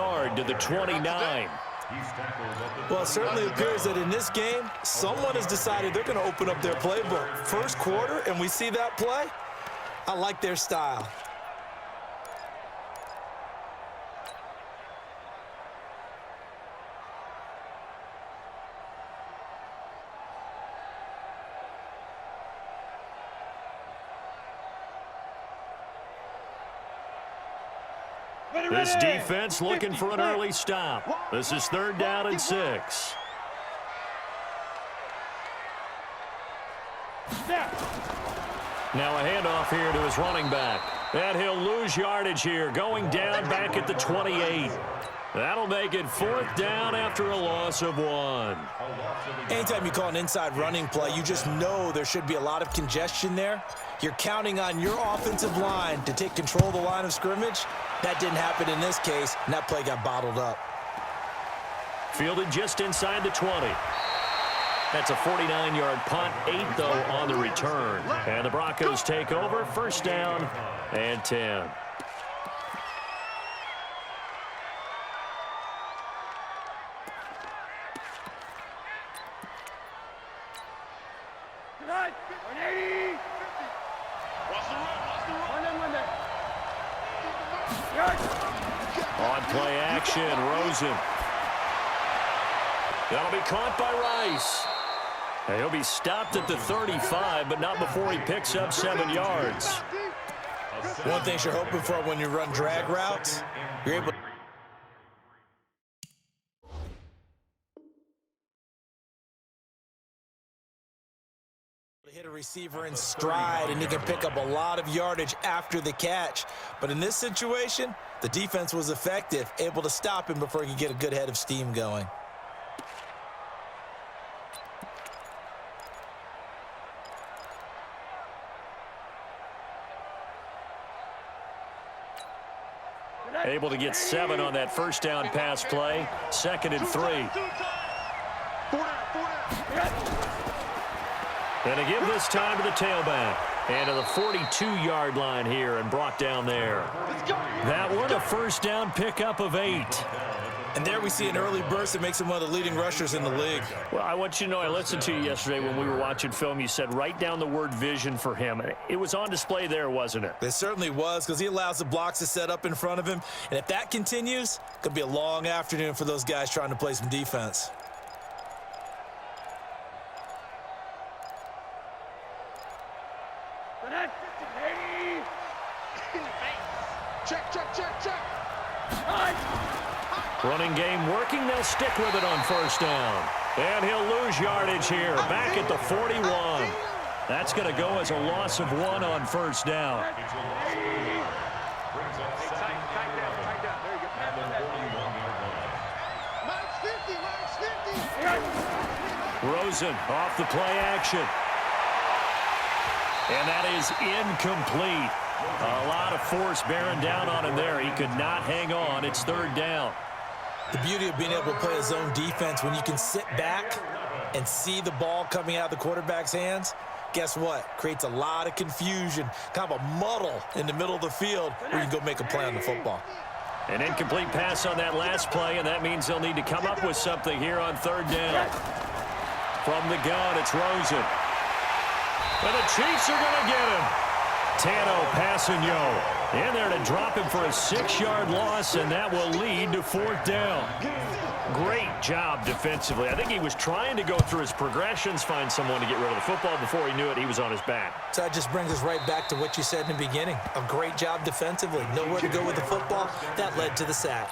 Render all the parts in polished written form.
yard to the 29. Well, it certainly appears that in this game, someone has decided they're going to open up their playbook. First quarter, and we see that play. I like their style. This defense looking for an early stop. This is 3rd down and 6. Now a handoff here to his running back. And he'll lose yardage here, going down back at the 28. That'll make it 4th down after a loss of 1. Anytime you call an inside running play, you just know there should be a lot of congestion there. You're counting on your offensive line to take control of the line of scrimmage. That didn't happen in this case, and that play got bottled up. Fielded just inside the 20. That's a 49-yard punt, 8, though, on the return. And the Broncos take over, 1st down and 10. On play action, Rosen. That'll be caught by Rice. And he'll be stopped at the 35, but not before he picks up 7 yards. One thing you're hoping for when you run drag routes, you're able to hit a receiver in stride, and he can pick up a lot of yardage after the catch. But in this situation, the defense was effective, able to stop him before he could get a good head of steam going. Able to get 7 on that 1st down pass play. 2nd and 3. And to give this time to the tailback. And to the 42-yard line here and brought down there. That one, a 1st down pickup of 8. And there we see an early burst that makes him one of the leading rushers in the league. Well, I want you to know, I listened to you yesterday when we were watching film. You said write down the word vision for him. It was on display there, wasn't it? It certainly was, because he allows the blocks to set up in front of him. And if that continues, it could be a long afternoon for those guys trying to play some defense. Running game working. They'll stick with it on 1st down. And he'll lose yardage here. Back at the 41. That's going to go as a loss of 1 on 1st down. Rosen off the play action. And that is incomplete. A lot of force bearing down on him there. He could not hang on. It's 3rd down. The beauty of being able to play a zone defense, when you can sit back and see the ball coming out of the quarterback's hands, guess what? Creates a lot of confusion, kind of a muddle in the middle of the field where you can go make a play on the football. An incomplete pass on that last play, and that means they'll need to come up with something here on 3rd down. From the gun, it's Rosen. And the Chiefs are going to get him. Tano passing in there to drop him for a 6-yard loss, and that will lead to 4th down. Great job defensively. I think he was trying to go through his progressions, find someone to get rid of the football. Before he knew it, he was on his back. So that just brings us right back to what you said in the beginning. A great job defensively. Nowhere to go with the football. That led to the sack.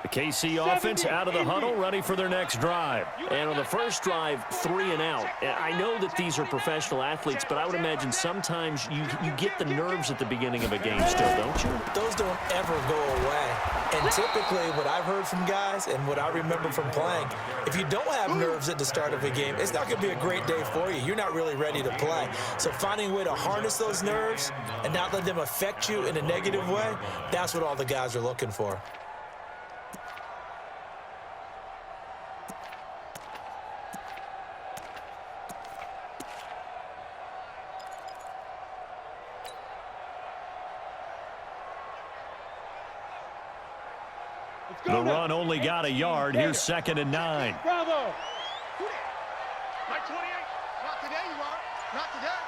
The KC offense out of the huddle, ready for their next drive. And on the first drive, 3 and out. I know that these are professional athletes, but I would imagine sometimes you get the nerves at the beginning of a game still, don't you? Those don't ever go away. And typically what I've heard from guys and what I remember from playing, if you don't have nerves at the start of a game, it's not going to be a great day for you. You're not really ready to play. So finding a way to harness those nerves and not let them affect you in a negative way, that's what all the guys are looking for. The run only got a yard. Here's 2nd and 9. Bravo. Mike 28. Not today, you are. Not today.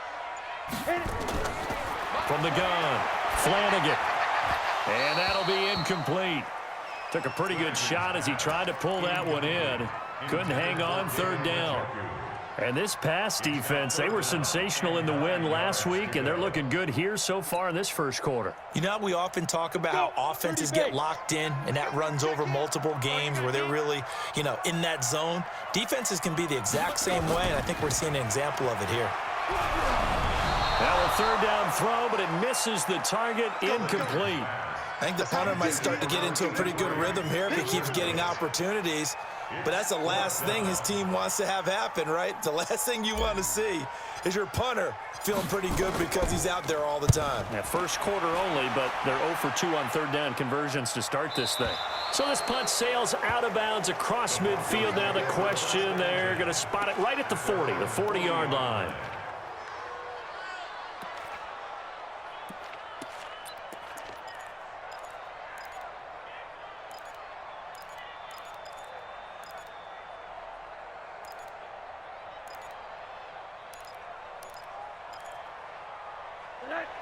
From the gun, Flanagan. And that'll be incomplete. Took a pretty good shot as he tried to pull that one in. Couldn't hang on, 3rd down. And this pass defense, they were sensational in the win last week, and they're looking good here so far in this first quarter. You know, we often talk about how offenses get locked in, and that runs over multiple games where they're really, you know, in that zone. Defenses can be the exact same way, and I think we're seeing an example of it here. Now a 3rd down throw, but it misses the target, incomplete. I think the punter might start to get into a pretty good rhythm here if he keeps getting opportunities. But that's the last thing his team wants to have happen, right? The last thing you want to see is your punter feeling pretty good because he's out there all the time. Yeah, first quarter only, but they're 0 for 2 on 3rd down conversions to start this thing. So this punt sails out of bounds across midfield. Now the question, they're going to spot it right at the 40, the 40-yard line.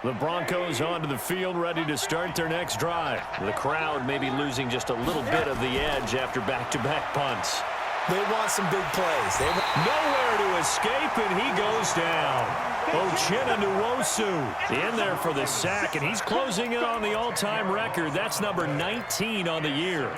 The Broncos onto the field, ready to start their next drive. The crowd may be losing just a little bit of the edge after back-to-back punts. They want some big plays. Nowhere to escape, and he goes down. Uchenna Nwosu in there for the sack, and he's closing in on the all-time record. That's number 19 on the year.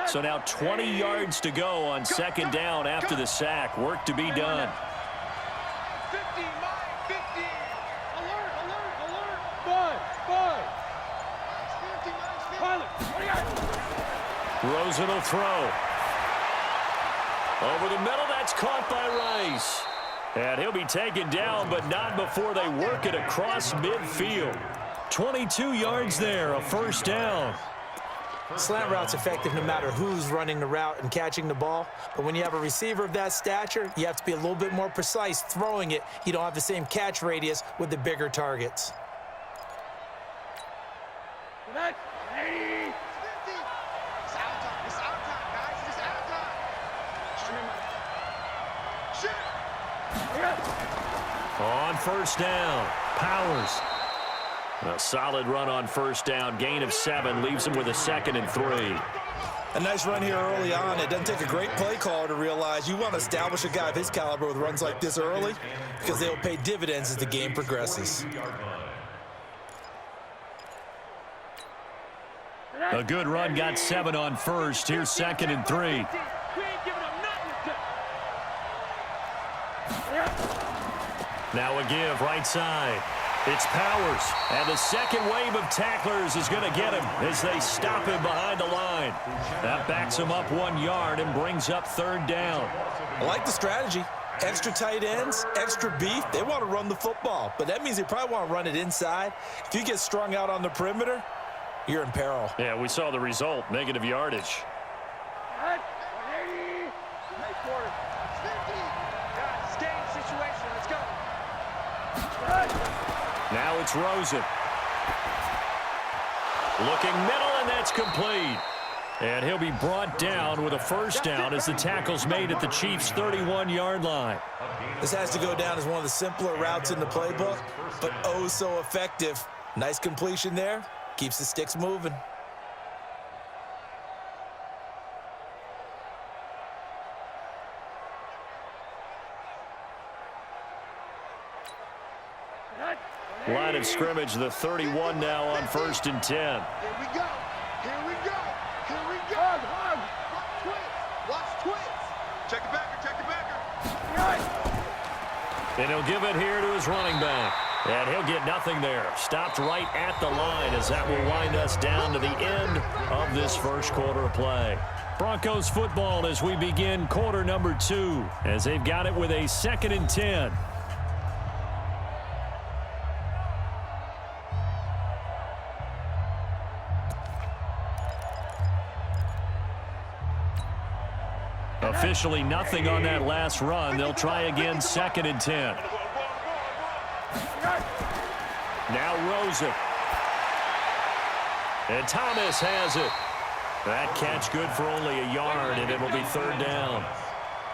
So now 20 yards to go on 2nd down after the sack. Work to be done. 50, Mike, 50. Alert, alert, alert. 5. Mike's 50, Mike's 50. Pilot, what do you got? Rosen will throw. Over the middle, that's caught by Rice. And he'll be taken down, but not before they work it across midfield. 22 yards there, a 1st down. Slant route's effective no matter who's running the route and catching the ball. But when you have a receiver of that stature, you have to be a little bit more precise throwing it. You don't have the same catch radius with the bigger targets. Ready. 50. It's out time. It's out time, guys. It's out time. Shoot. On 1st down, Powers. A solid run on 1st down. Gain of 7 leaves him with a 2nd and 3. A nice run here early on. It doesn't take a great play caller to realize you want to establish a guy of his caliber with runs like this early because they will pay dividends as the game progresses. A good run, got 7 on 1st. Here's 2nd and 3. We ain't giving up nothing. Now a give, right side. It's Powers, and the second wave of tacklers is going to get him as they stop him behind the line. That backs him up 1 yard and brings up 3rd down. I like the strategy. Extra tight ends, extra beef. They want to run the football, but that means they probably want to run it inside. If you get strung out on the perimeter, you're in peril. Yeah, we saw the result, negative yardage. 180. Nice quarter. 50. Guys, game situation. Let's go. Now it's Rosen. Looking middle, and that's complete. And he'll be brought down with a 1st down as the tackle's made at the Chiefs' 31-yard line. This has to go down as one of the simpler routes in the playbook, but oh so effective. Nice completion there. Keeps the sticks moving. Line of scrimmage, the 31 now on 1st and 10. Here we go. Here we go. Here we go. Watch twins. Watch twins. Check the backer. Check the backer. And he'll give it here to his running back. And he'll get nothing there. Stopped right at the line as that will wind us down to the end of this first quarter of play. Broncos football as we begin quarter number 2 as they've got it with a 2nd and 10. Officially nothing on that last run. They'll try again, 2nd and 10. Now Rosen. And Thomas has it. That catch good for only a yard, and it will be 3rd down.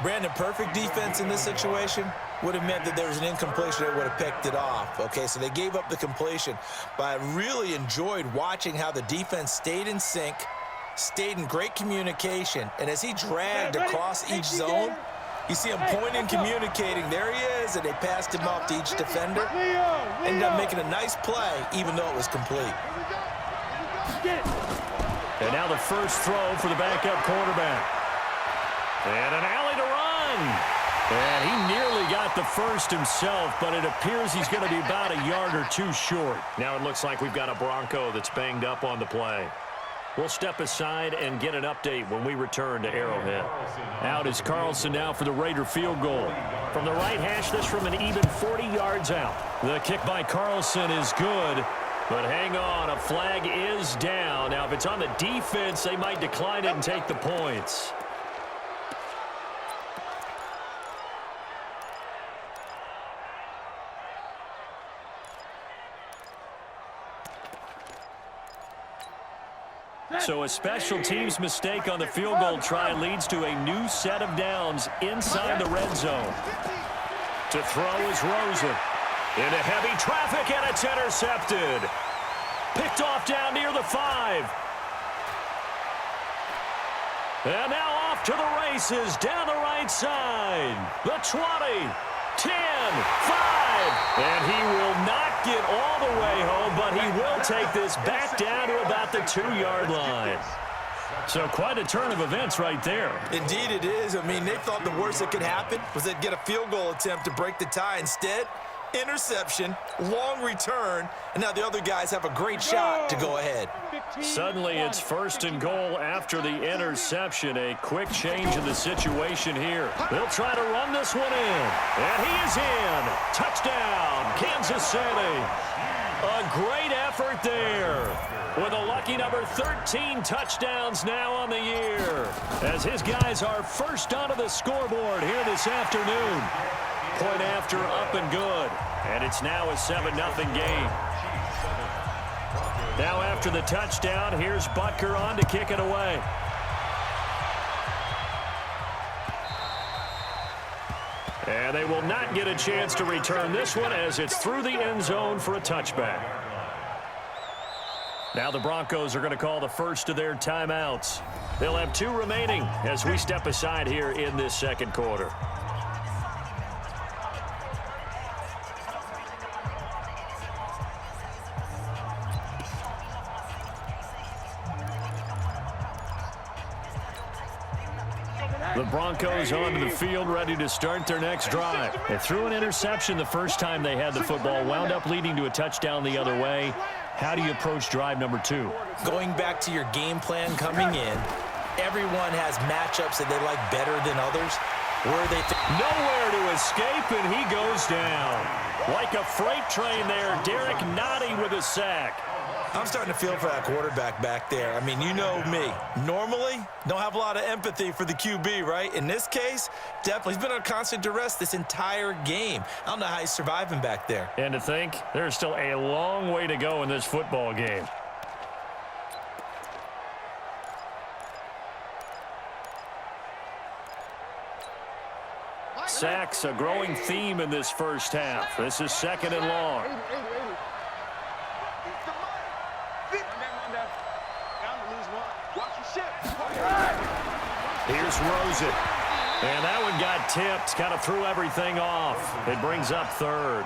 Brandon, perfect defense in this situation would have meant that there was an incompletion that would have picked it off. Okay, so they gave up the completion, but I really enjoyed watching how the defense stayed in sync, stayed in great communication, and as he dragged across each zone, you see him pointing, communicating. There he is, and they passed him off to each defender. Ended up making a nice play, even though it was complete. And now the first throw for the backup quarterback. And an alley to run. And he nearly got the first himself, but it appears he's going to be about a yard or 2 short. Now it looks like we've got a Bronco that's banged up on the play. We'll step aside and get an update when we return to Arrowhead. Out is Carlson now for the Raider field goal. From the right hash, this from an even 40 yards out. The kick by Carlson is good, but hang on, a flag is down. Now, if it's on the defense, they might decline it and take the points. So a special teams mistake on the field goal try leads to a new set of downs inside the red zone. To throw is Rosen. Into heavy traffic, and it's intercepted. Picked off down near the 5. And now off to the races down the right side. The 20, 10, 5. And he will not get all the way home, but he will take this back down to about the 2-yard line. So quite a turn of events right there. Indeed it is. I mean, they thought the worst that could happen was they'd get a field goal attempt to break the tie. Instead, interception, long return, and now the other guys have a great shot to go ahead. Suddenly it's 1st and goal after the interception. A quick change in the situation here. They'll try to run this one in. And he is in. Touchdown, Kansas City. A great effort there. With a lucky number 13 touchdowns now on the year. As his guys are first onto the scoreboard here this afternoon. Point after up and good. And it's now a 7-0 game. Now after the touchdown, here's Butker on to kick it away. And they will not get a chance to return this one as it's through the end zone for a touchback. Now the Broncos are going to call the first of their timeouts. They'll have 2 remaining as we step aside here in this second quarter. The Broncos onto the field, ready to start their next drive. They threw an interception the first time they had the football, wound up leading to a touchdown the other way. How do you approach drive number 2? Going back to your game plan coming in, everyone has matchups that they like better than others. Where they nowhere to escape, and he goes down. Like a freight train there, Derek Nottie with a sack. I'm starting to feel for that quarterback back there. I mean, you know me. Normally, don't have a lot of empathy for the QB, right? In this case, definitely. He's been on constant duress this entire game. I don't know how he's surviving back there. And to think, there's still a long way to go in this football game. Sacks, a growing theme in this first half. This is 2nd and long. Here's Rosen. And that one got tipped, kind of threw everything off. It brings up 3rd.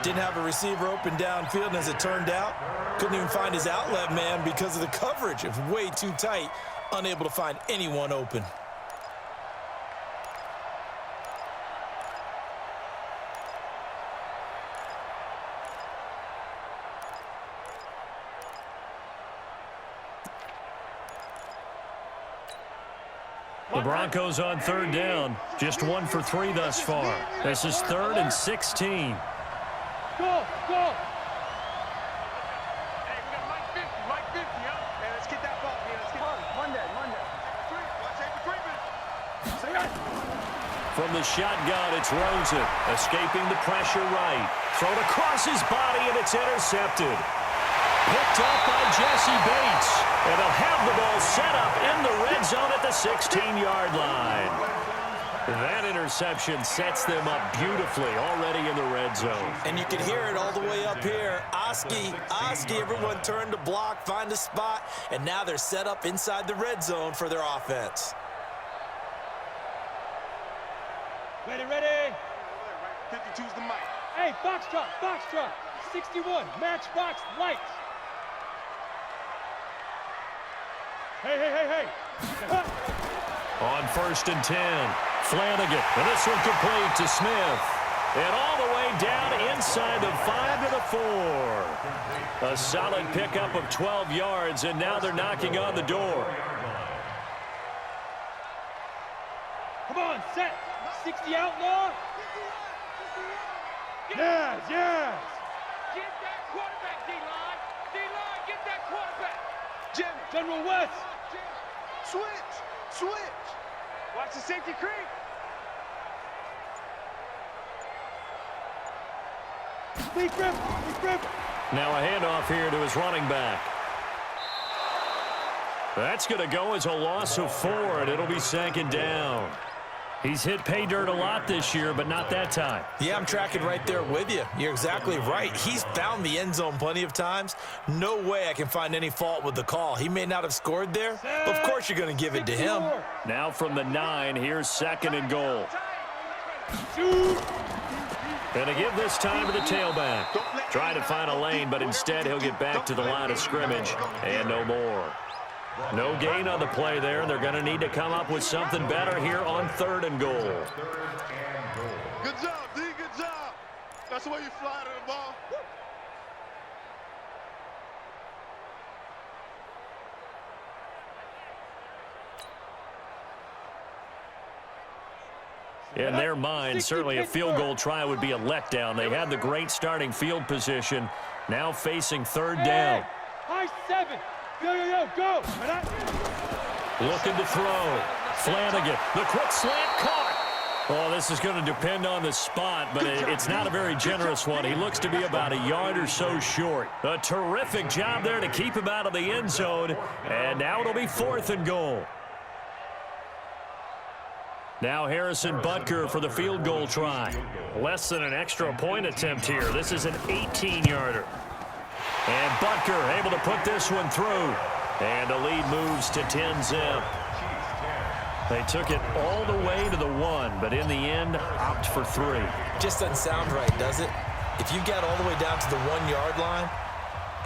Didn't have a receiver open downfield, and as it turned out, couldn't even find his outlet man because of the coverage. It was way too tight, unable to find anyone open. The Broncos on third down. Just 1 for 3 thus far. This is 3rd and 16. Go, go. Hey, we got Mike 50, huh? Hey, let's get that ball here. Let's get Monday. Watch Avery Freeman. From the shotgun, it's Rosen, escaping the pressure right. Thrown across his body, and it's intercepted. Picked up by Jesse Bates. And they'll have the ball set up in the red zone at the 16-yard line. That interception sets them up beautifully already in the red zone. And you can hear it all the way up here. Oski, everyone turned to block, find a spot, and now they're set up inside the red zone for their offense. Ready. 52's the mic. Hey, Foxtrot. 61, matchbox lights. Hey. On 1st and 10, Flanagan, and this one complete to Smith. And all the way down inside the 5 to the 4. A solid pickup of 12 yards, and now they're knocking on the door. Come on, set. 60 outlaw. Yes. Get that quarterback, D-line. D-line, get that quarterback. General West. Switch. Watch the safety creep. Lead grip. Now a handoff here to his running back. That's going to go as a loss of 4, and it'll be 2nd down. He's hit pay dirt a lot this year, but not that time. Yeah, I'm tracking right there with you. You're exactly right. He's found the end zone plenty of times. No way I can find any fault with the call. He may not have scored there. Of course you're going to give it to him. Now from the 9, here's 2nd and goal. Going to give this time to the tailback. Trying to find a lane, but instead he'll get back to the line of scrimmage and no more. No gain on the play there. They're going to need to come up with something better here on 3rd and goal. Good job, D. Good job. That's the way you fly to the ball. In their mind, certainly a field goal try would be a letdown. They had the great starting field position. Now facing 3rd down. High 7. Go. Looking to throw. Flanagan, the quick slant caught. Oh, this is going to depend on the spot, but it's not a very generous one. He looks to be about a yard or so short. A terrific job there to keep him out of the end zone. And now it'll be 4th and goal. Now Harrison Butker for the field goal try. Less than an extra point attempt here. This is an 18-yarder. And Butker able to put this one through. And the lead moves to 10-zip. They took it all the way to the 1, but in the end, opt for 3. Just doesn't sound right, does it? If you get all the way down to the 1-yard line,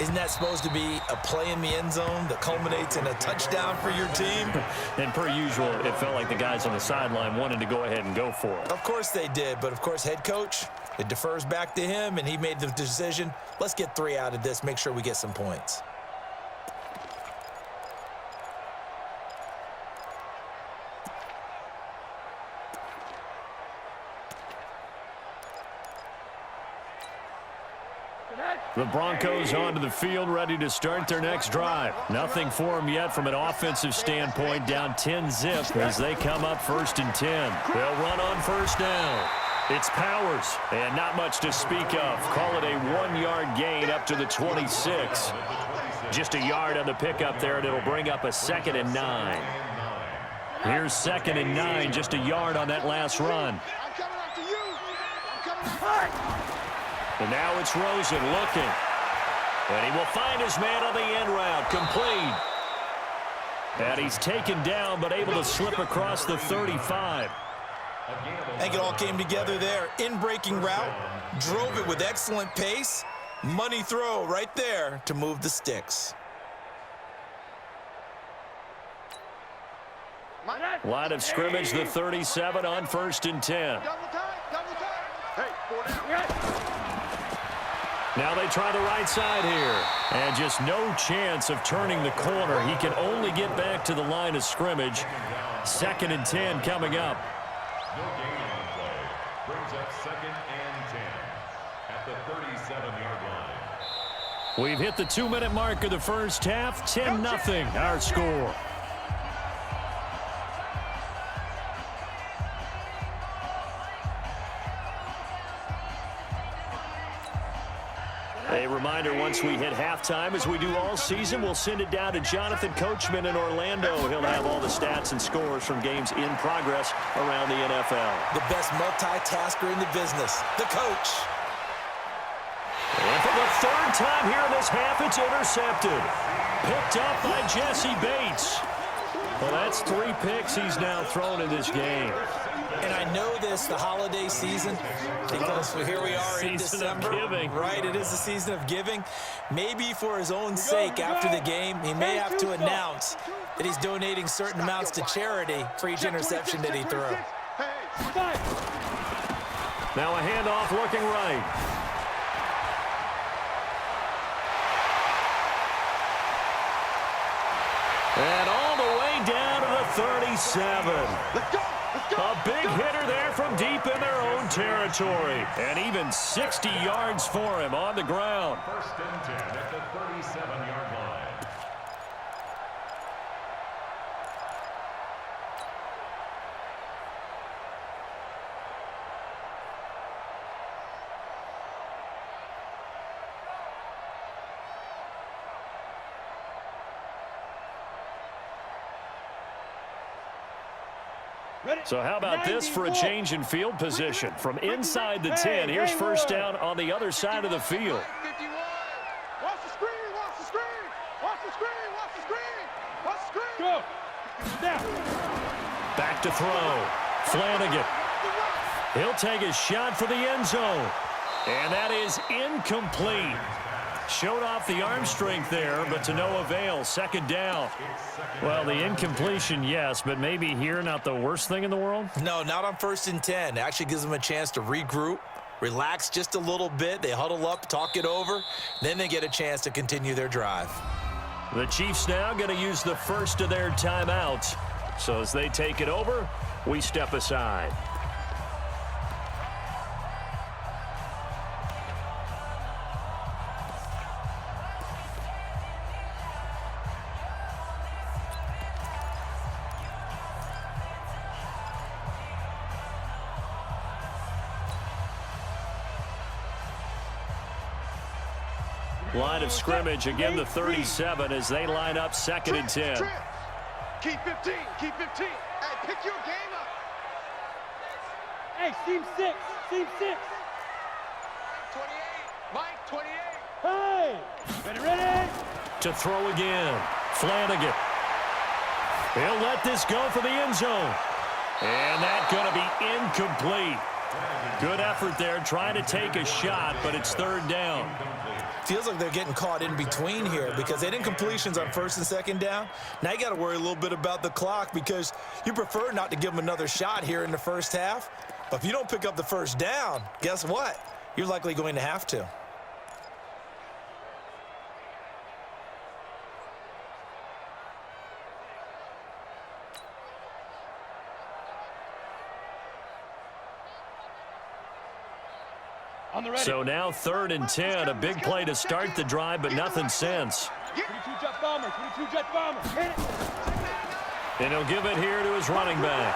isn't that supposed to be a play in the end zone that culminates in a touchdown for your team? And per usual, it felt like the guys on the sideline wanted to go ahead and go for it. Of course they did, but of course head coach, it defers back to him, and he made the decision, let's get 3 out of this, make sure we get some points. The Broncos onto the field, ready to start their next drive. Nothing for them yet from an offensive standpoint, down 10-zip as they come up 1st and 10. They'll run on 1st down. It's Powers, and not much to speak of. Call it a 1-yard gain up to the 26. Just a yard on the pickup there, and it'll bring up a 2nd and 9. Here's 2nd and 9, just a yard on that last run. I'm coming after you. I'm coming. And now it's Rosen looking. And he will find his man on the end route. Complete. And he's taken down, but able to slip across the 35. I think it all came together there. In-breaking route, drove it with excellent pace. Money throw right there to move the sticks. Line of scrimmage, the 37 on 1st and 10. Double time, double time. Hey, 4 down. Now they try the right side here. And just no chance of turning the corner. He can only get back to the line of scrimmage. 2nd and 10 coming up. No gain on play. Brings up 2nd and 10 at the 37-yard line. We've hit the 2-minute mark of the first half. 10-0 our score. A reminder, once we hit halftime, as we do all season, we'll send it down to Jonathan Coachman in Orlando. He'll have all the stats and scores from games in progress around the NFL. The best multitasker in the business, the coach. And for the 3rd time here in this half, it's intercepted. Picked up by Jesse Bates. Well, that's 3 picks he's now thrown in this game. And I know this, the holiday season, because here we are in December. Right, it is the season of giving. Maybe for his own sake, after the game, he may have to announce that he's donating certain amounts to charity for each interception that he threw. Now a handoff looking right. And all the way down to the 37. Let's go. A big hitter there from deep in their own territory. And even 60 yards for him on the ground. 1st and 10 at the 37-yard line. So how about this for a change in field position? From inside the 10, here's 1st down on the other side of the field. 51. Watch the screen, watch the screen. Watch the screen, watch the screen. Watch the screen. Go. Now. Back to throw. Flanagan. He'll take a shot for the end zone. And that is incomplete. Showed off the arm strength there, but to no avail. 2nd down. Well, the incompletion, yes, but maybe here not the worst thing in the world? No, not on 1st and 10. It actually gives them a chance to regroup, relax just a little bit. They huddle up, talk it over. Then they get a chance to continue their drive. The Chiefs now going to use the first of their timeouts. So as they take it over, we step aside. Line of scrimmage, again the 37 as they line up 2nd and 10. Keep 15, keep 15. Hey, pick your game up. Hey, seam 6, seam 6. 28, Mike, 28. Hey, ready. To throw again, Flanagan. He'll let this go for the end zone. And that's going to be incomplete. Good effort there, trying to take a shot, but it's 3rd down. Feels like they're getting caught in between here because they did incompletions on 1st and 2nd down. Now you got to worry a little bit about the clock because you prefer not to give them another shot here in the first half. But if you don't pick up the 1st down, guess what? You're likely going to have to. So now 3rd and 10, a big play to start the drive, but nothing since. 22 jet bomber, 22 jet bomber. Hit it. And he'll give it here to his running back.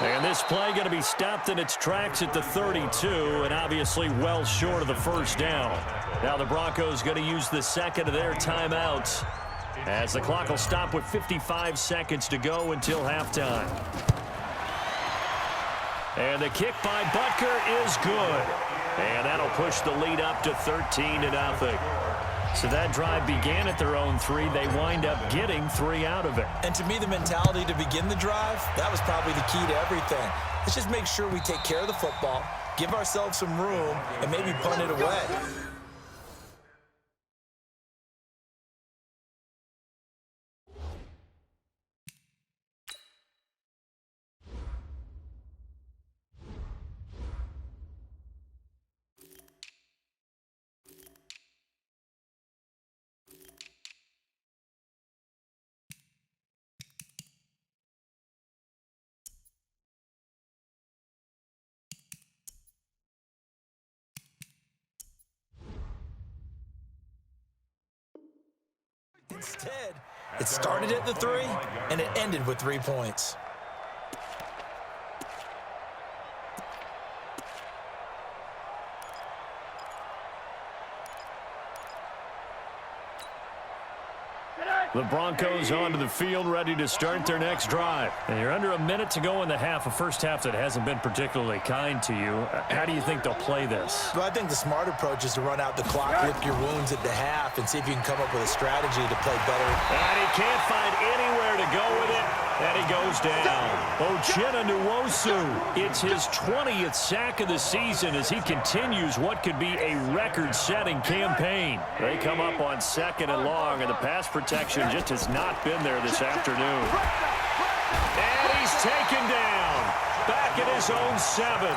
And this play going to be stopped in its tracks at the 32, and obviously well short of the 1st down. Now the Broncos going to use the 2nd of their timeouts as the clock will stop with 55 seconds to go until halftime. And the kick by Butker is good. And that'll push the lead up to 13-0. So that drive began at their own 3. They wind up getting 3 out of it. And to me, the mentality to begin the drive, that was probably the key to everything. Let's just make sure we take care of the football, give ourselves some room, and maybe punt it away. Instead, it started at the 3, and it ended with 3 points. The Broncos onto the field, ready to start their next drive. And you're under a minute to go in the half, a first half that hasn't been particularly kind to you. How do you think they'll play this? Well, I think the smart approach is to run out the clock, lick your wounds at the half, and see if you can come up with a strategy to play better. And he can't find anywhere to go with it, and he goes down. Uchenna Nwosu, it's his 20th sack of the season as he continues what could be a record-setting campaign. They come up on 2nd and long, and the pass protection just has not been there this afternoon. And he's taken down, back at his own 7.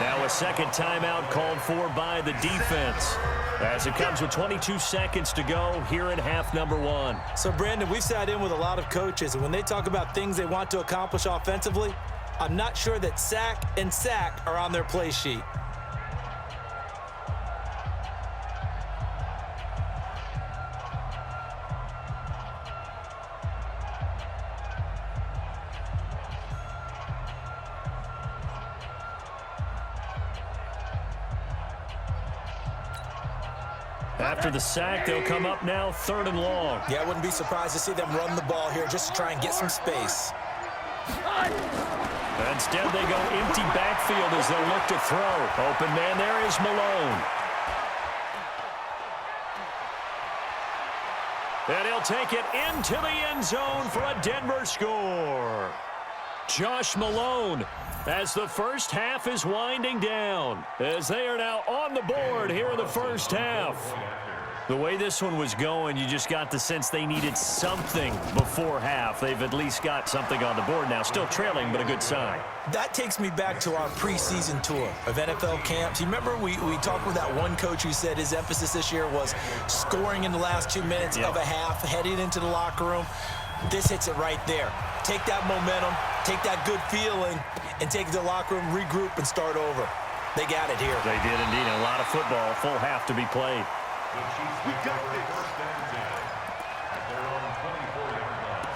Now a second timeout called for by the defense, as it comes with 22 seconds to go here in half number 1. So, Brandon, we've sat in with a lot of coaches, and when they talk about things they want to accomplish offensively, I'm not sure that sack and sack are on their play sheet. After the sack, they'll come up now 3rd and long. Yeah, I wouldn't be surprised to see them run the ball here just to try and get some space. Instead, they go empty backfield as they'll look to throw. Open man there is Malone. And he'll take it into the end zone for a Denver score. Josh Malone, as the first half is winding down, as they are now on the board here in the first half. The way this one was going, you just got the sense they needed something before half. They've at least got something on the board now. Still trailing, but a good sign. That takes me back to our preseason tour of NFL camps. You remember we talked with that one coach who said his emphasis this year was scoring in the last 2 minutes of a half, heading into the locker room. This hits it right there. Take that momentum, take that good feeling, and take it to the locker room, regroup, and start over. They got it here. They did indeed. A lot of football, full half to be played. We got this. First and 10 at their own 24-yard line.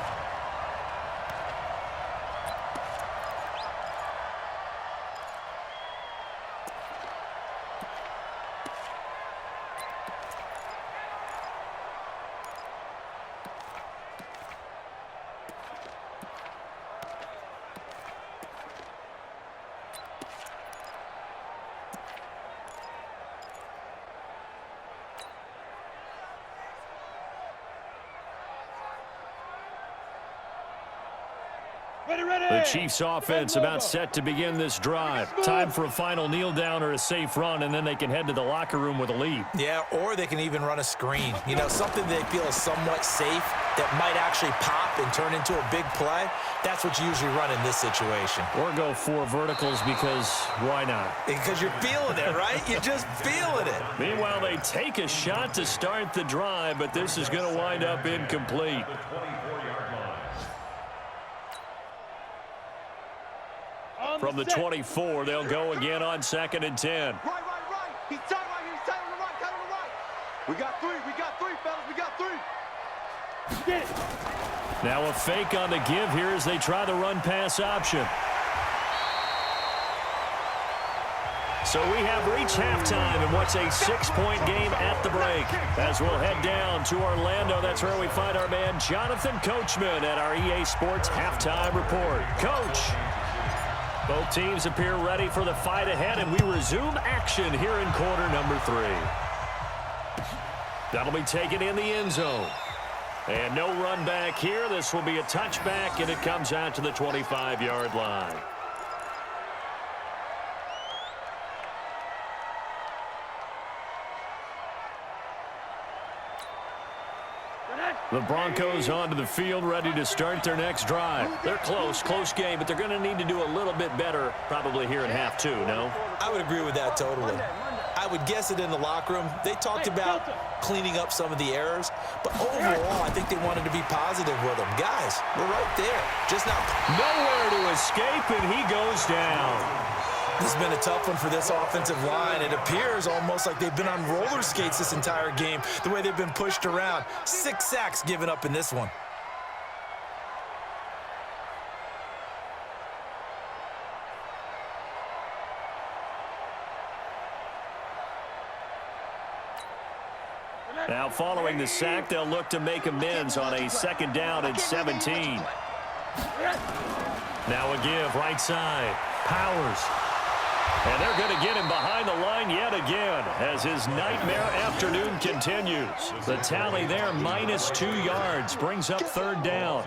The Chiefs offense about set to begin this drive. Time for a final kneel down or a safe run, and then they can head to the locker room with a lead. Yeah, or they can even run a screen. You know, something they feel is somewhat safe that might actually pop and turn into a big play. That's what you usually run in this situation. Or go 4 verticals because why not? Because you're feeling it, right? You're just feeling it. Meanwhile, they take a shot to start the drive, but this is going to wind up incomplete. From the 24, they'll go again on 2nd and 10. Right. He's tight right here. He's tight on the right. Tight on the right. We got 3, fellas. We got 3. Get it. Now a fake on the give here as they try the run-pass option. So we have reached halftime in what's a 6-point game at the break. As we'll head down to Orlando, that's where we find our man Jonathan Coachman at our EA Sports Halftime Report. Coach. Both teams appear ready for the fight ahead, and we resume action here in quarter number 3. That'll be taken in the end zone. And no run back here. This will be a touchback, and it comes out to the 25-yard line. The Broncos onto the field, ready to start their next drive. They're close game, but they're going to need to do a little bit better probably here in half two, no? I would agree with that totally. I would guess it in the locker room. They talked about cleaning up some of the errors, but overall, I think they wanted to be positive with them. Guys, we're right there. Just not nowhere to escape, and he goes down. This has been a tough one for this offensive line. It appears almost like they've been on roller skates this entire game, the way they've been pushed around. 6 sacks given up in this one. Now following the sack, they'll look to make amends on a 2nd down and 17. Now a give right side. Powers. And they're going to get him behind the line yet again as his nightmare afternoon continues. The tally there, -2 yards, brings up 3rd down.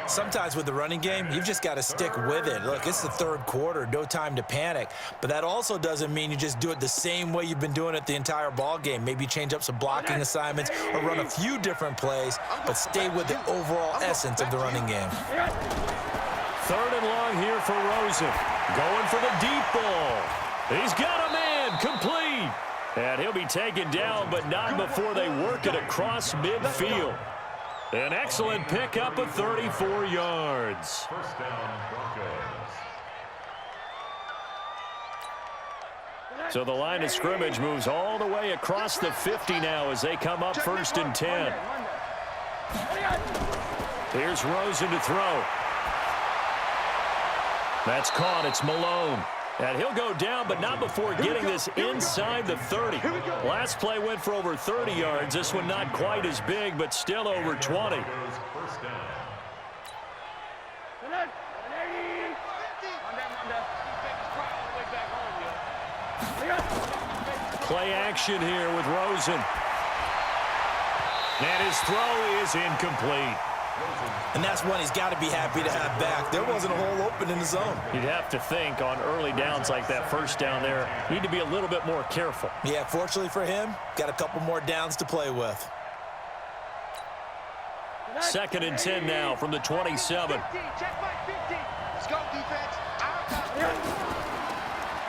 Sometimes with the running game, you've just got to stick with it. Look, it's the 3rd quarter, no time to panic. But that also doesn't mean you just do it the same way you've been doing it the entire ball game. Maybe change up some blocking assignments or run a few different plays, but stay with the overall essence of the running game. 3rd and long here for Rosen. Going for the deep ball. He's got a man, complete. And he'll be taken down, but not before they work it across midfield. An excellent pickup of 34 yards. 1st down, Broncos. So the line of scrimmage moves all the way across the 50 now as they come up 1st and 10. Here's Rosen to throw. That's caught. It's Malone. And he'll go down, but not before getting this inside the 30. Last play went for over 30 yards. This one not quite as big, but still over 20. 1st down. Play action here with Rosen. And his throw is incomplete. And that's one he's got to be happy to have back. There wasn't a hole open in the zone. You'd have to think on early downs like that 1st down there, need to be a little bit more careful. Yeah, fortunately for him, got a couple more downs to play with. 2nd and 10 now from the 27. Let's go, defense.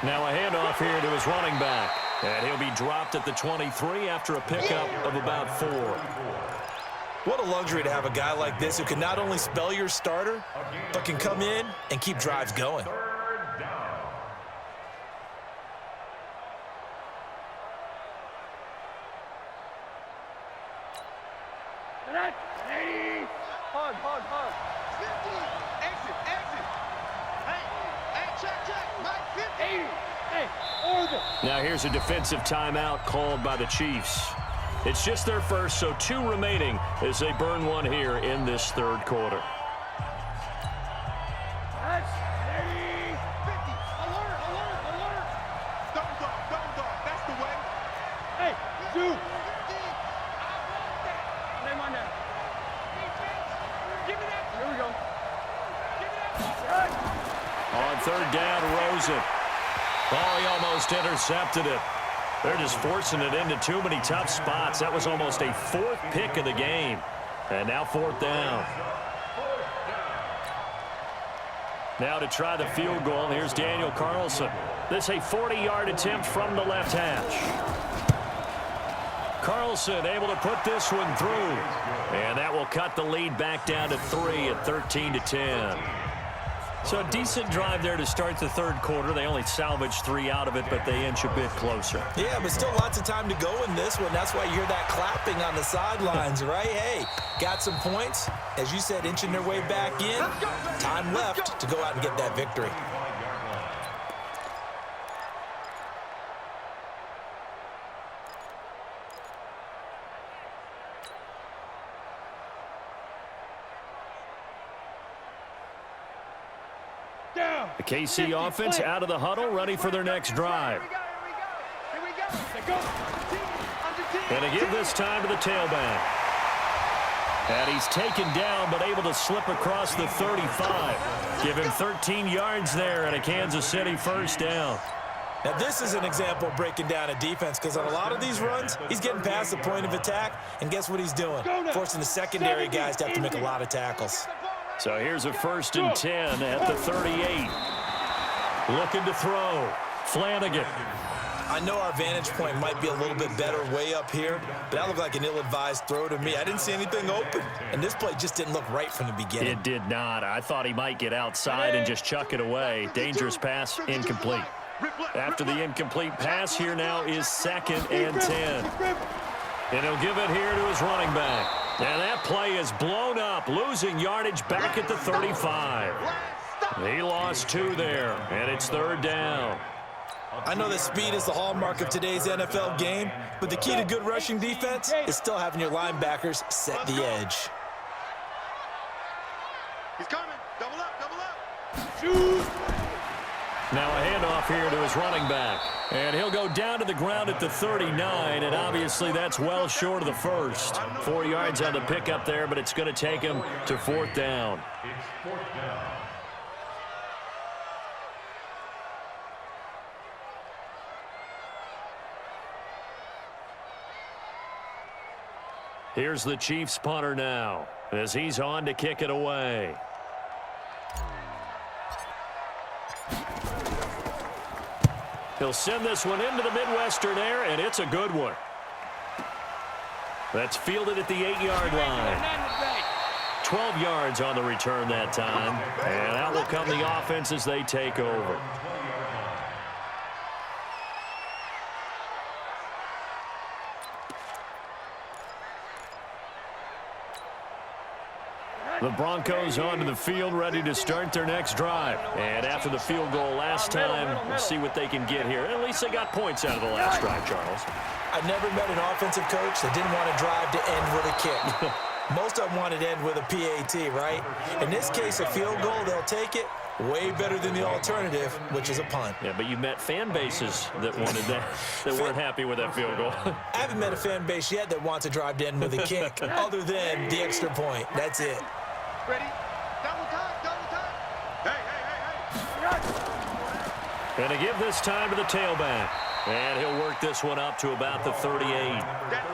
Now a handoff here to his running back. And he'll be dropped at the 23 after a pickup of about 4. What a luxury to have a guy like this who can not only spell your starter, but can come in and keep drives going. 3rd down. Hug. 50. Exit. Hey, check. Mike, 50. 80. Hey, order. Now here's a defensive timeout called by the Chiefs. It's just their first, so 2 remaining as they burn one here in this 3rd quarter. That's 80. 50. Alert. Double dog. That's the way. Hey, dude. 50. Name on that. Give me that. Here we go. Give me that. On 3rd down, Rosen. Oh, he almost intercepted it. They're just forcing it into too many tough spots. That was almost a 4th pick of the game. And now 4th down. Now to try the field goal, here's Daniel Carlson. This a 40-yard attempt from the left hash. Carlson able to put this one through. And that will cut the lead back down to 3 at 13-10. So a decent drive there to start the 3rd quarter. They only salvaged 3 out of it, but they inch a bit closer. Yeah, but still lots of time to go in this one. That's why you hear that clapping on the sidelines, right? Hey, got some points. As you said, inching their way back in. Time left to go out and get that victory. The KC offense out of the huddle, ready for their next drive. Here we go. Let go. And to give this time to the tailback. And he's taken down, but able to slip across the 35. Give him 13 yards there and a Kansas City first down. Now, this is an example of breaking down a defense because on a lot of these runs, he's getting past the point of attack, and guess what he's doing? Forcing the secondary guys to have to make a lot of tackles. So here's a 1st and 10 at the 38. Looking to throw. Flanagan. I know our vantage point might be a little bit better way up here, but that looked like an ill-advised throw to me. I didn't see anything open, and this play just didn't look right from the beginning. It did not. I thought he might get outside and just chuck it away. Dangerous pass, incomplete. After the incomplete pass, here now is 2nd and 10. And he'll give it here to his running back. And that play is blown up, losing yardage back at the 35. He lost 2 there, and it's 3rd down. I know that speed is the hallmark of today's NFL game, but the key to good rushing defense is still having your linebackers set the edge. He's coming. Double up, double up. Shoot. Now a handoff here to his running back. And he'll go down to the ground at the 39, and obviously that's well short of the first. 4 yards on the pickup there, but it's going to take him to 4th down. It's 4th down. Here's the Chiefs punter now as he's on to kick it away. He'll send this one into the Midwestern air, and it's a good one. That's fielded at the 8-yard line. 12 yards on the return that time, and out will come the offense as they take over. The Broncos onto the field, ready to start their next drive. And after the field goal last time, we'll see what they can get here. At least they got points out of the last drive, Charles. I never met an offensive coach that didn't want to drive to end with a kick. Most of them wanted to end with a PAT, right? In this case, a field goal, they'll take it. Way better than the alternative, which is a punt. Yeah, but you met fan bases that wanted that, that weren't happy with that field goal. I haven't met a fan base yet that wants to drive to end with a kick, other than the extra point. That's it. Ready? Double time, double time. Hey, hey, hey, hey. And to give this time to the tailback. And he'll work this one up to about the 38.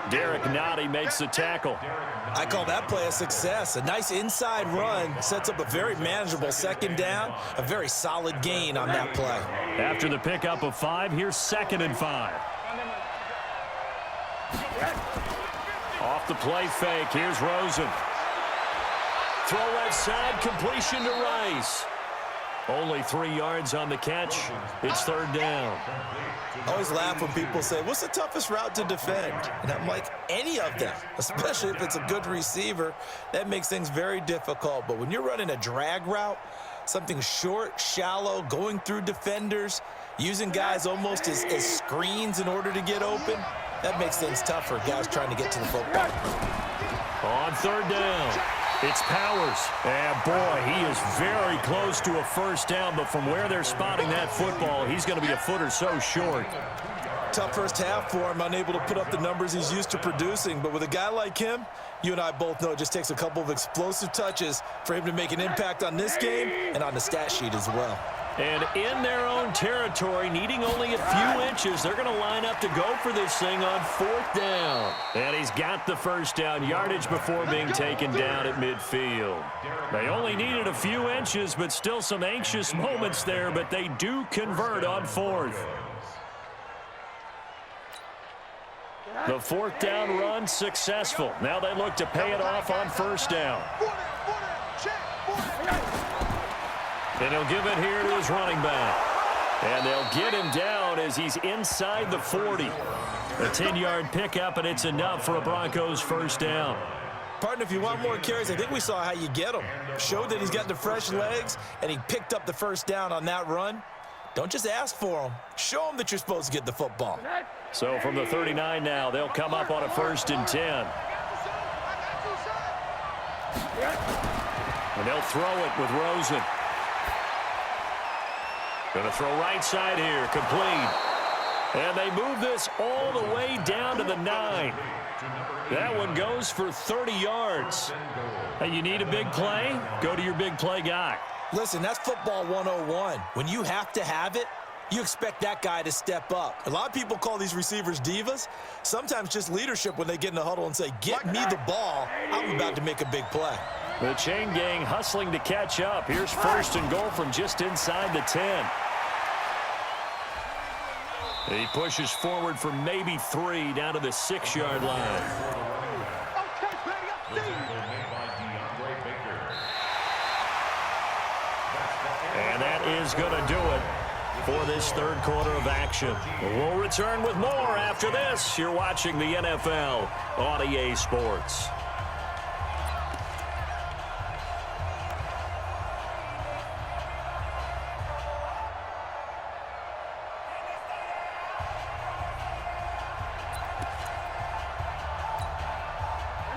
Derek Nottie makes the tackle. I call that play a success. A nice inside run sets up a very manageable 2nd down. A very solid gain on that play. After the pickup of 5, here's 2nd and 5. Off the play fake, here's Rosen. Throw left side, completion to Rice. Only 3 yards on the catch. It's 3rd down. I always laugh when people say, what's the toughest route to defend? And I'm like, any of them, especially if it's a good receiver. That makes things very difficult. But when you're running a drag route, something short, shallow, going through defenders, using guys almost as screens in order to get open, that makes things tough for guys trying to get to the football. On 3rd down. It's Powers. And, boy, he is very close to a first down, but from where they're spotting that football, he's going to be a foot or so short. Tough first half for him, unable to put up the numbers he's used to producing. But with a guy like him, you and I both know it just takes a couple of explosive touches for him to make an impact on this game and on the stat sheet as well. And in their own territory, needing only a few inches, they're going to line up to go for this thing on 4th down. And he's got the first down yardage before being taken down at midfield. They only needed a few inches, but still some anxious moments there, but they do convert on 4th. The 4th down run successful. Now they look to pay it off on 1st down. And he'll give it here to his running back. And they'll get him down as he's inside the 40. A 10-yard pickup, and it's enough for a Broncos first down. Partner, if you want more carries, I think we saw how you get him. Showed that he's got the fresh legs, and he picked up the first down on that run. Don't just ask for him. Show him that you're supposed to get the football. So from the 39 now, they'll come up on a 1st and 10. And they'll throw it with Rosen. Going to throw right side here, complete. And they move this all the way down to the 9. That one goes for 30 yards. Hey, you need a big play? Go to your big play guy. Listen, that's football 101. When you have to have it, you expect that guy to step up. A lot of people call these receivers divas. Sometimes just leadership when they get in the huddle and say, get me the ball. I'm about to make a big play. The chain gang hustling to catch up. Here's 1st and goal from just inside the 10. He pushes forward for maybe 3 down to the 6-yard line. And that is going to do it for this third quarter of action. We'll return with more after this. You're watching the NFL on EA Sports.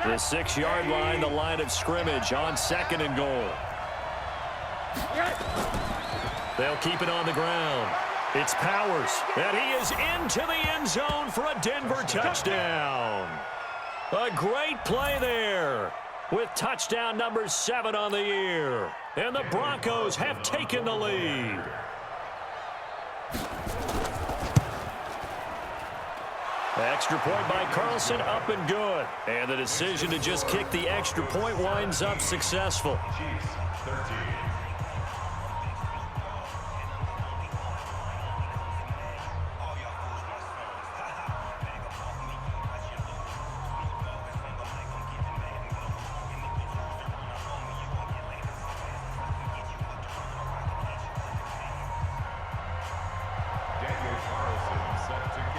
The 6-yard line, the line of scrimmage on 2nd and goal. They'll keep it on the ground. It's Powers, and he is into the end zone for a Denver touchdown. A great play there with touchdown number 7 on the year. And the Broncos have taken the lead. Extra point by Carlson, up and good. And the decision to just kick the extra point winds up successful.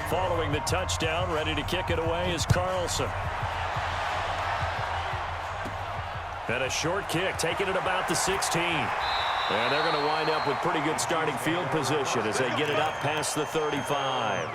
Following the touchdown, ready to kick it away is Carlson. And a short kick, taking it about the 16. And they're going to wind up with pretty good starting field position as they get it up past the 35.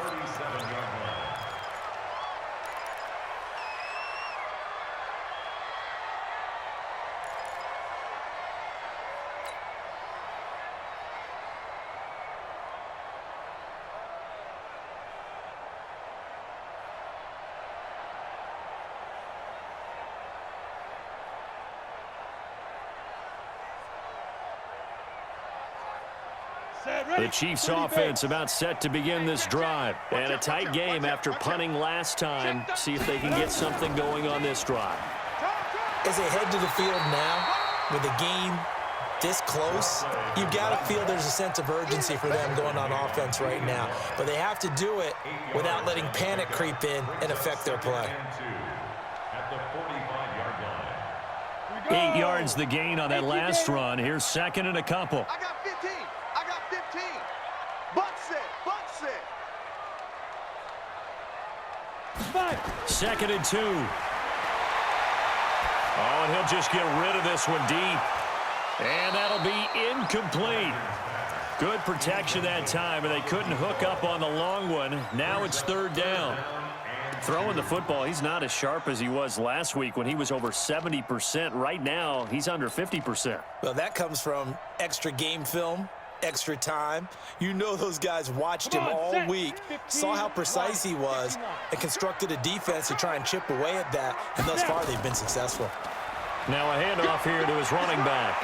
The Chiefs offense about set to begin this drive. And a tight game after punting last time. See if they can get something going on this drive. As they head to the field now, with the game this close, you've got to feel there's a sense of urgency for them going on offense right now. But they have to do it without letting panic creep in and affect their play. 8 yards the gain on that last run. Here's 2nd and a couple. I got 15. I got 15. Bucks it. Bucks it. 2nd and 2. Oh, and he'll just get rid of this one deep. And that'll be incomplete. Good protection that time, and they couldn't hook up on the long one. Now it's 3rd down. Throwing the football, he's not as sharp as he was last week when he was over 70%. Right now, he's under 50%. Well, that comes from extra game film, extra time. You know those guys watched him all week, saw how precise he was, and constructed a defense to try and chip away at that. And thus far, they've been successful. Now a handoff here to his running back.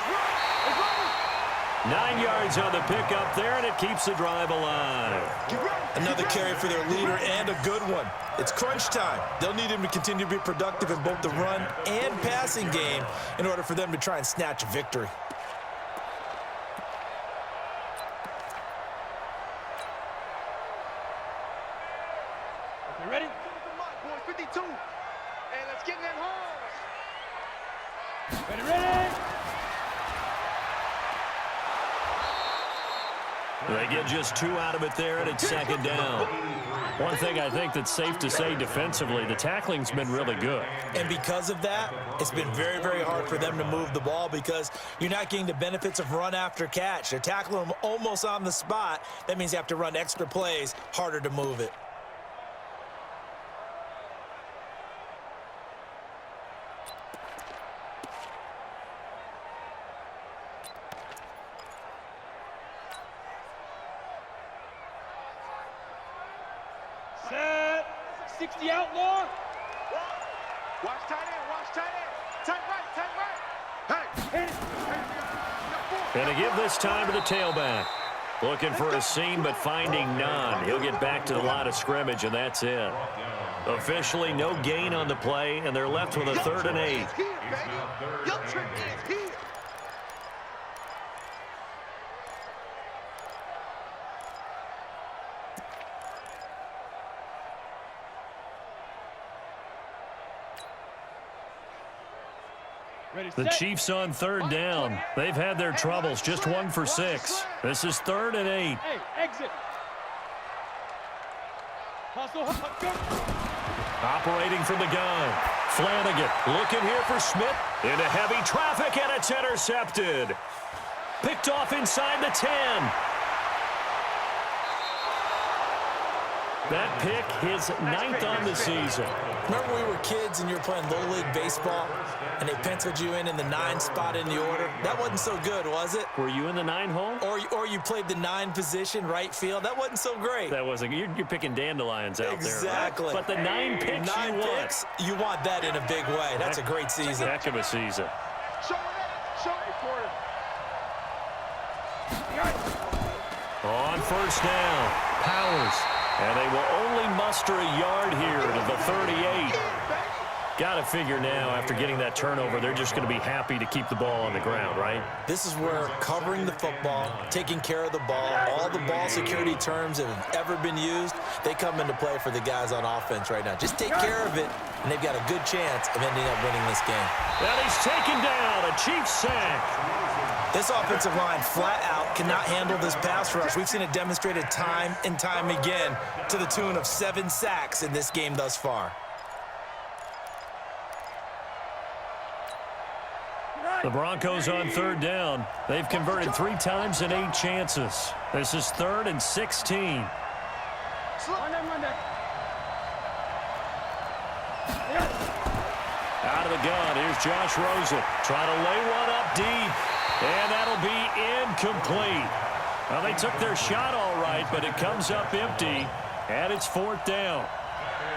9 yards on the pickup there, and it keeps the drive alive. Another carry for their leader, and a good one. It's crunch time. They'll need him to continue to be productive in both the run and passing game in order for them to try and snatch a victory. You ready? Come on, boys. 52. And let's get in that hole. Ready, ready? They get just 2 out of it there, and it's 2nd down. One thing I think that's safe to say defensively, the tackling's been really good. And because of that, it's been very, very hard for them to move the ball because you're not getting the benefits of run after catch. They're tackling them almost on the spot. That means you have to run extra plays, harder to move it. 360 outlaw. Watch tight end, watch tight end. Tight right, tight right. Hey. And to give this time to the tailback. Looking for a seam, but finding none. He'll get back to the line of scrimmage, and that's it. Officially, no gain on the play, and they're left with a 3rd and 8. Your trick is here. The Chiefs on 3rd down. They've had their troubles, just 1 for 6. This is 3rd and 8. Hey, exit. Hustle, Operating from the gun. Flanagan looking here for Smith. Into heavy traffic, and it's intercepted. Picked off inside the 10. That pick, his 9th on the season. Remember we were kids and you were playing Little League Baseball and they penciled you in the 9 spot in the order? That wasn't so good, was it? Were you in the 9 hole? Or you played the 9 position, right field? That wasn't so great. That wasn't. You're picking dandelions out there. Exactly. But the 9 picks 9 you picks, you want that in a big way. That's a great season. Heck of a season. On 1st down, Powers. And they will only muster a yard here to the 38. Got to figure now, after getting that turnover, they're just going to be happy to keep the ball on the ground, right? This is where covering the football, taking care of the ball, all the ball security terms that have ever been used, they come into play for the guys on offense right now. Just take care of it, and they've got a good chance of ending up winning this game. And he's taken down, a Chiefs sack. This offensive line flat out cannot handle this pass rush. We've seen it demonstrated time and time again to the tune of 7 sacks in this game thus far. The Broncos on 3rd down. They've converted 3 times in 8 chances. This is 3rd and 16. Out of the gun, here's Josh Rosen. Trying to lay one up deep. And that'll be incomplete. Well, they took their shot all right, but it comes up empty. And it's 4th down.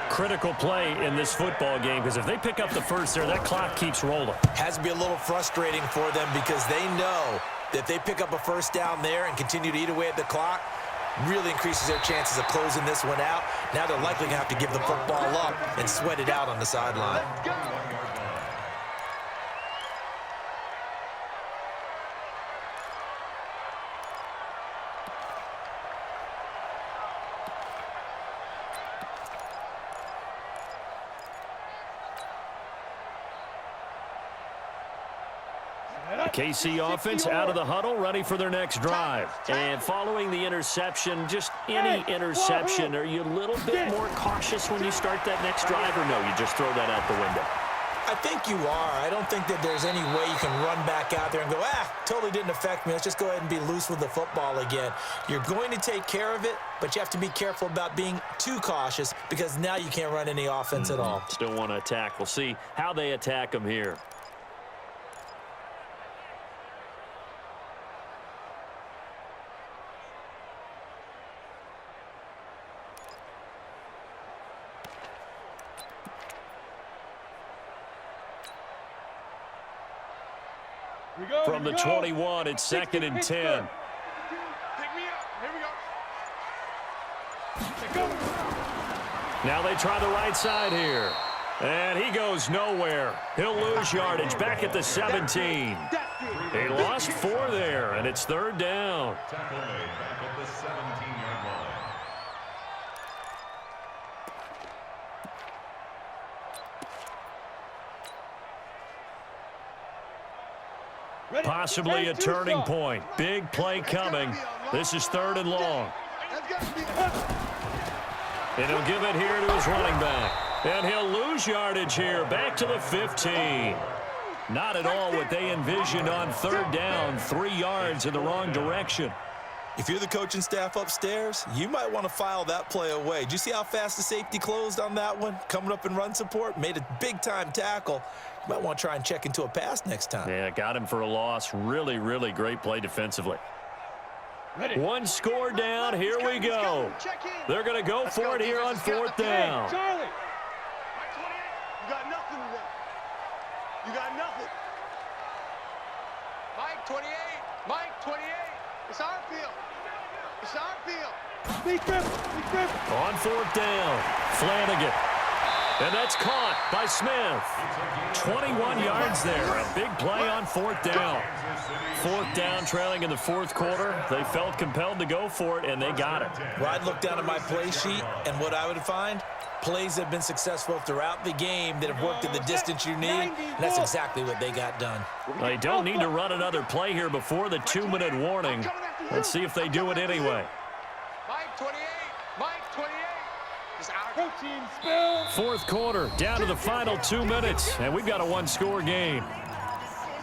Critical play in this football game, because if they pick up the first there, that clock keeps rolling. Has to be a little frustrating for them because they know that if they pick up a 1st down there and continue to eat away at the clock, really increases their chances of closing this one out. Now they're likely going to have to give the football up and sweat it out on the sideline. KC offense out of the huddle, ready for their next drive. And following the interception, just any interception, are you a little bit more cautious when you start that next drive, or no, you just throw that out the window? I think you are. I don't think that there's any way you can run back out there and go, totally didn't affect me. Let's just go ahead and be loose with the football again. You're going to take care of it, but you have to be careful about being too cautious because now you can't run any offense at all. Still want to attack. We'll see how they attack them here. From the 21, it's 2nd and 10. Pick me up. Here we go. Now they try the right side here. And he goes nowhere. He'll lose yardage back at the 17. He lost 4 there, and it's 3rd down. Tackle made back at the 17-yard line. Possibly a turning point. Big play coming. This is 3rd and long. And he'll give it here to his running back. And he'll lose yardage here, back to the 15. Not at all what they envisioned on 3rd down, 3 yards in the wrong direction. If you're the coaching staff upstairs, you might want to file that play away. Did you see how fast the safety closed on that one? Coming up in run support, made a big-time tackle. You might want to try and check into a pass next time. Yeah, got him for a loss. Really, really great play defensively. One score down. Here we go. They're going to go for it here on fourth down. Charlie. You got nothing today. You got nothing. Mike 28. Mike 28. It's our field. It's our field. Be careful. On fourth down, Flanagan. And that's caught by Smith. 21 yards there. A big play on fourth down. Fourth down, trailing in the fourth quarter. They felt compelled to go for it, and they got it. Well, I'd look down at my play sheet, and what I would find, plays have been successful throughout the game that have worked in the distance you need, and that's exactly what they got done. They don't need to run another play here before the 2-minute warning. Let's see if they do it anyway. Mike 28. Mike 28. It's our Coaching spell. Fourth quarter, down to the final 2 minutes, and we've got a one-score game.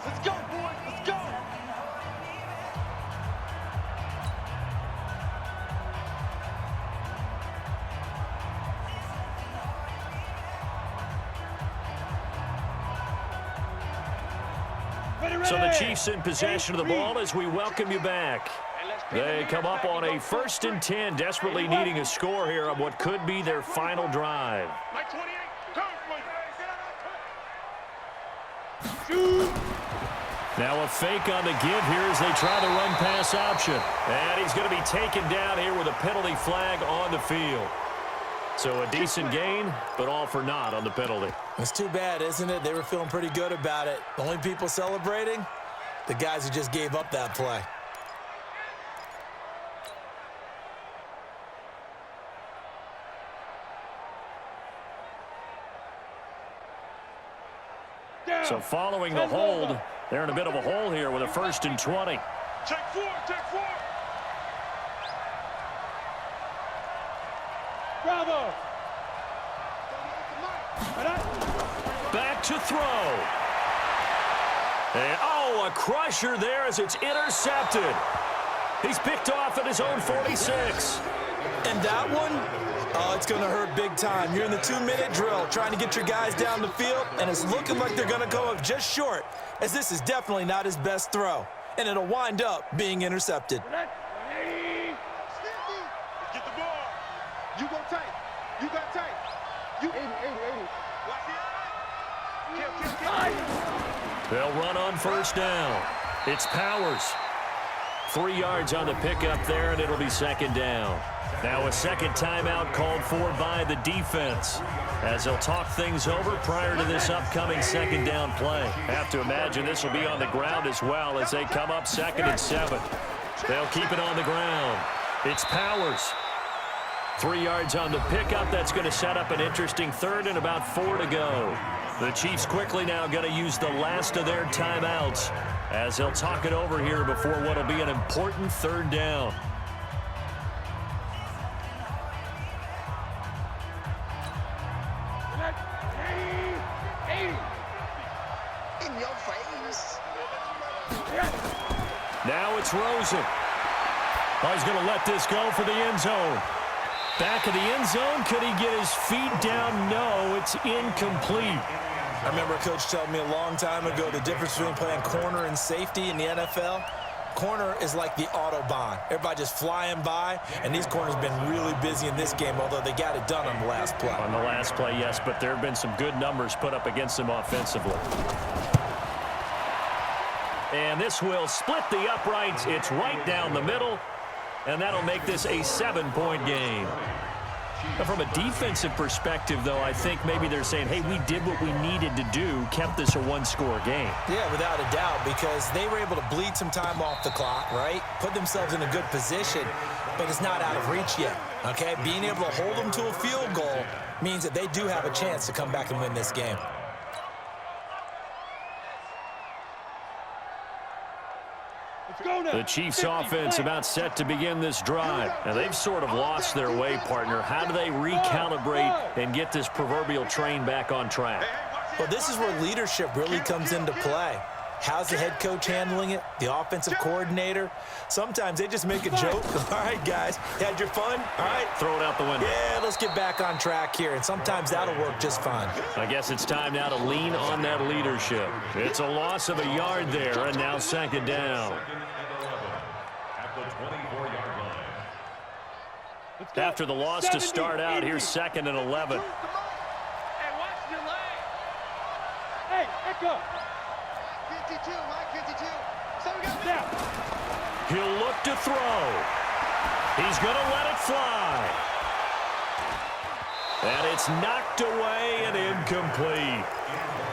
Let's go, boys. Let's go. So the Chiefs in possession of the ball as we welcome you back. They come up on a 1st and 10, desperately needing a score here on what could be their final drive. Mike 28. Turn, Shoot. Now a fake on the give here as they try the run-pass option. And he's going to be taken down here with a penalty flag on the field. So a decent gain, but all for naught on the penalty. It's too bad, isn't it? They were feeling pretty good about it. The only people celebrating, the guys who just gave up that play. So following the hold, they're in a bit of a hole here with a 1st and 20. Take four. Bravo. Back to throw. And, oh, a crusher there as it's intercepted. He's picked off at his own 46. And that one, oh, it's going to hurt big time. You're in the 2-minute drill trying to get your guys down the field, and it's looking like they're going to come up just short, as this is definitely not his best throw, and it'll wind up being intercepted. Get the ball. You go tight. You got tight. You 80. Watch it. They'll run on 1st down. It's Powers. 3 yards on the pickup there, and it'll be 2nd down. Now a second timeout called for by the defense as they'll talk things over prior to this upcoming 2nd down play. Have to imagine this will be on the ground as well as they come up 2nd and 7. They'll keep it on the ground. It's Powers. 3 yards on the pickup. That's going to set up an interesting 3rd and about 4 to go. The Chiefs quickly now going to use the last of their timeouts as they'll talk it over here before what will be an important 3rd down. In your face. Now it's Rosen. Oh, he's going to let this go for the end zone. Back of the end zone. Could he get his feet down? No, it's incomplete. I remember a coach telling me a long time ago the difference between playing corner and safety in the NFL. Corner is like the Autobahn. Everybody just flying by, and these corners have been really busy in this game, although they got it done on the last play. On the last play, yes, but there have been some good numbers put up against them offensively. And this will split the uprights. It's right down the middle, and that'll make this a 7-point game. Now, from a defensive perspective, though, I think maybe they're saying, hey, we did what we needed to do, kept this a one-score game. Yeah, without a doubt, because they were able to bleed some time off the clock, right? Put themselves in a good position, but it's not out of reach yet, okay? Being able to hold them to a field goal means that they do have a chance to come back and win this game. The Chiefs offense about set to begin this drive. And they've sort of lost their way, partner. How do they recalibrate and get this proverbial train back on track? Well, this is where leadership really comes into play. How's the head coach handling it? The offensive coordinator? Sometimes they just make a joke. All right, guys, you had your fun? All right. Throw it out the window. Yeah, let's get back on track here. And sometimes that'll work just fine. I guess it's time now to lean on that leadership. It's a loss of a yard there, and now 2nd down. At the 24-yard line. After the loss to start out, here's 2nd and 11. Hey, watch your leg. Hey, echo. 52, Mike, 52. So we got Down. He'll look to throw. He's going to let it fly. And it's knocked away and incomplete.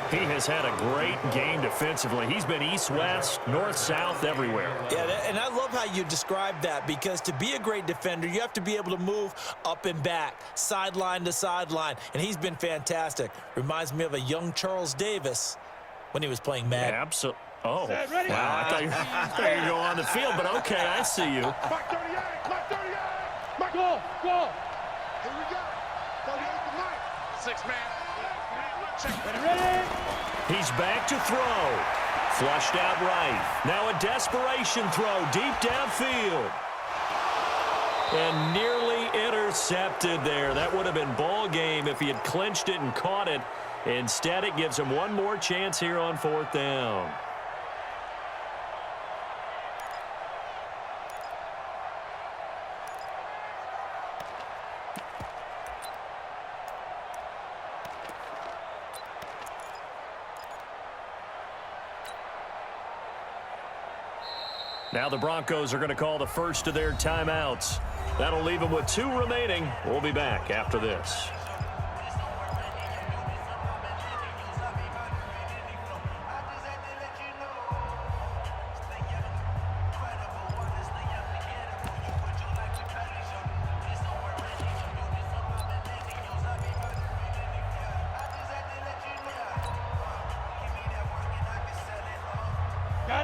He has had a great game defensively. He's been east-west, north-south, everywhere. Yeah, and I love how you described that, because to be a great defender, you have to be able to move up and back, sideline to sideline, and he's been fantastic. Reminds me of a young Charles Davis when he was playing Madden. Absolutely. Oh, Set, ready? wow. I thought you were going to go on the field, but okay, I see you. Mark 38, Mark 38. Mark, go. Here we go. 38 to Mike. 6 man. Ready. He's back to throw. Flushed out right. Now a desperation throw deep downfield. And nearly intercepted there. That would have been ball game if he had clinched it and caught it. Instead, it gives him one more chance here on 4th down. Now the Broncos are going to call the first of their timeouts. That'll leave them with 2 remaining. We'll be back after this.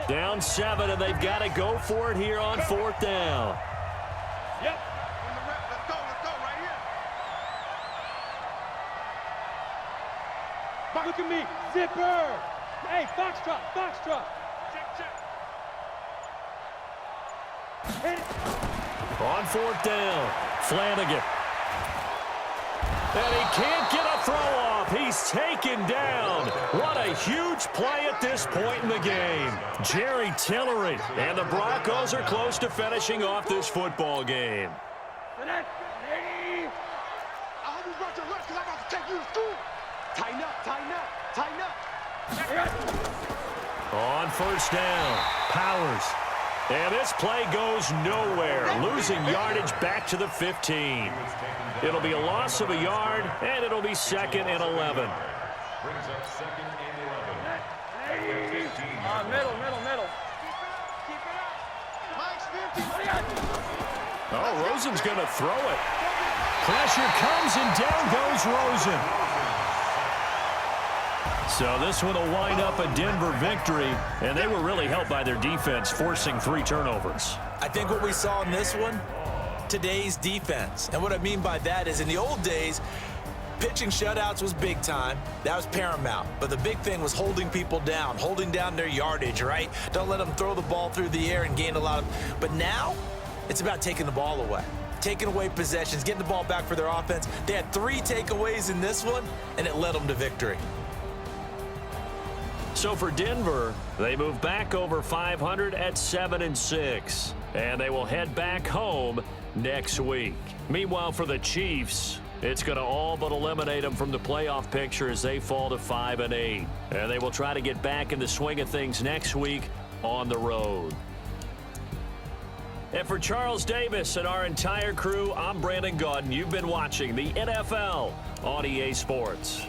Down 7, and they've got to go for it here on 4th down. Yep. From the rep. Let's go right here. Look at me. Zipper. Hey, Foxtrot. Check. Hit it. On 4th down, Flanagan. And he can't get a throw off. He's taken down. What a huge play at this point in the game. Jerry Tillery. And the Broncos are close to finishing off this football game. I hope you brought your lunch because I'm about to take you to school. Tighten up. On 1st down, Powers. And this play goes nowhere, losing yardage back to the 15. It'll be a loss of a yard, and it'll be 2nd and 11. Brings up 2nd and 11. Middle. Keep it up. Mike's 50. Oh, Rosen's going to throw it. Pressure comes, and down goes Rosen. So this one will wind up a Denver victory, and they were really helped by their defense, forcing 3 turnovers. I think what we saw in this one, today's defense. And what I mean by that is, in the old days, pitching shutouts was big time. That was paramount. But the big thing was holding people down, holding down their yardage, right? Don't let them throw the ball through the air and gain a lot of... But now, it's about taking the ball away. Taking away possessions, getting the ball back for their offense. They had 3 takeaways in this one, and it led them to victory. So for Denver, they move back over 500 at 7-6, and they will head back home next week. Meanwhile, for the Chiefs, it's going to all but eliminate them from the playoff picture as they fall to 5-8, and they will try to get back in the swing of things next week on the road. And for Charles Davis and our entire crew, I'm Brandon Gaudin. You've been watching the NFL on EA Sports.